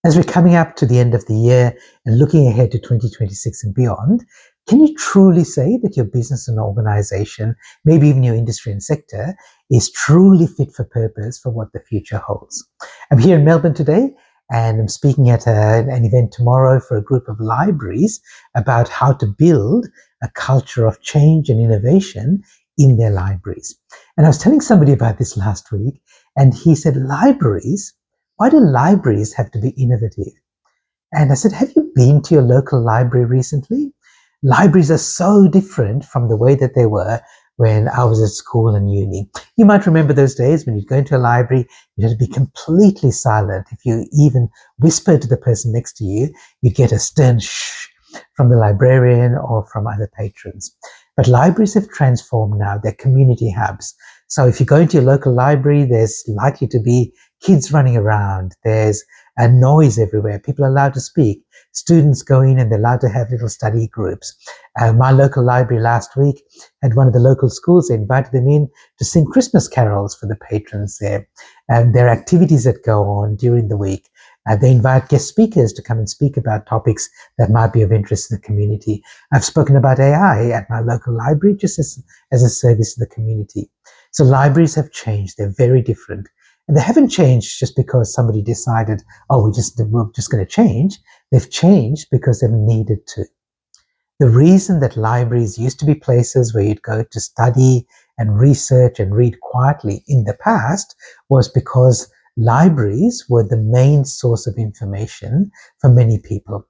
As we're coming up to the end of the year and looking ahead to 2026 and beyond, can you truly say that your business and organization, maybe even your industry and sector, is truly fit for purpose for what the future holds? I'm here in Melbourne today, and I'm speaking at an event tomorrow for a group of libraries about how to build a culture of change and innovation in their libraries. And I was telling somebody about this last week, and he said, libraries? Why do libraries have to be innovative? And I said, have you been to your local library recently? Libraries are so different from the way that they were when I was at school and uni. You might remember those days when you'd go into a library, you had to be completely silent. If you even whispered to the person next to you, you'd get a stern shh from the librarian or from other patrons. But libraries have transformed now. They're community hubs. So if you go into your local library, there's likely to be kids running around. There's a noise everywhere. People are allowed to speak. Students go in and they're allowed to have little study groups. My local library last week had one of the local schools. They invited them in to sing Christmas carols for the patrons there. And there are activities that go on during the week. They invite guest speakers to come and speak about topics that might be of interest to the community. I've spoken about AI at my local library just as a service to the community. So libraries have changed. They're very different. And they haven't changed just because somebody decided, oh, we're just going to change. They've changed because they've needed to. The reason that libraries used to be places where you'd go to study and research and read quietly in the past was because libraries were the main source of information for many people,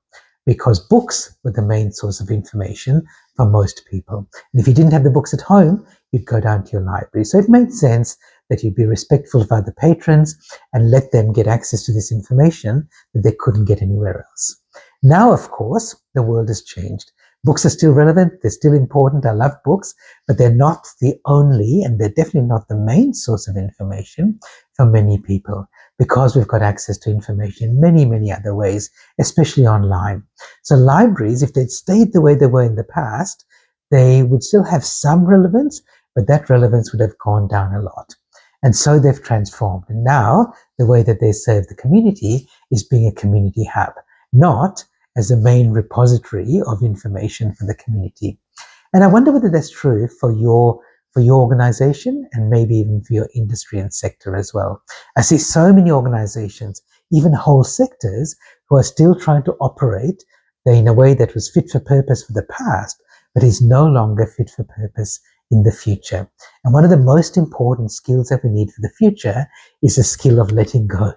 because books were the main source of information for most people. And if you didn't have the books at home, you'd go down to your library. So it made sense that you'd be respectful of other patrons and let them get access to this information that they couldn't get anywhere else. Now, of course, the world has changed. Books are still relevant, they're still important, I love books, but they're not the only, and they're definitely not the main source of information for many people, because we've got access to information in many, many other ways, especially online. So libraries, if they'd stayed the way they were in the past, they would still have some relevance, but that relevance would have gone down a lot. And so they've transformed. And now the way that they serve the community is being a community hub, not as a main repository of information for the community. And I wonder whether that's true for your organization and maybe even for your industry and sector as well. I see so many organizations, even whole sectors, who are still trying to operate in a way that was fit for purpose for the past, but is no longer fit for purpose in the future. And one of the most important skills that we need for the future is the skill of letting go.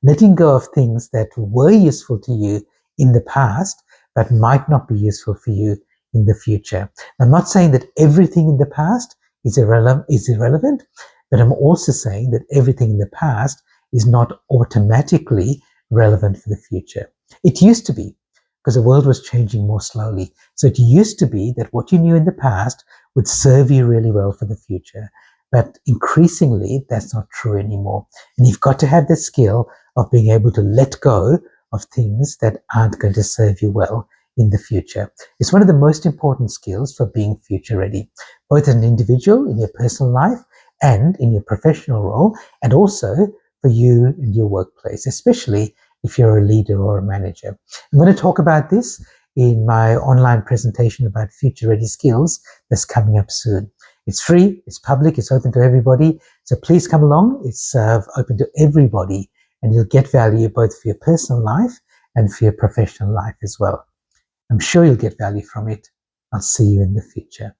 Letting go of things that were useful to you in the past, but might not be useful for you in the future. I'm not saying that everything in the past is irrelevant, but I'm also saying that everything in the past is not automatically relevant for the future. It used to be, because the world was changing more slowly. So it used to be that what you knew in the past would serve you really well for the future. But increasingly, that's not true anymore. And you've got to have the skill of being able to let go of things that aren't going to serve you well in the future. It's one of the most important skills for being future ready, both as an individual in your personal life and in your professional role, and also for you in your workplace, especially if you're a leader or a manager. I'm going to talk about this in my online presentation about future ready skills that's coming up soon. It's free, it's public, it's open to everybody. So please come along. It's open to everybody, and you'll get value both for your personal life and for your professional life as well. I'm sure you'll get value from it. I'll see you in the future.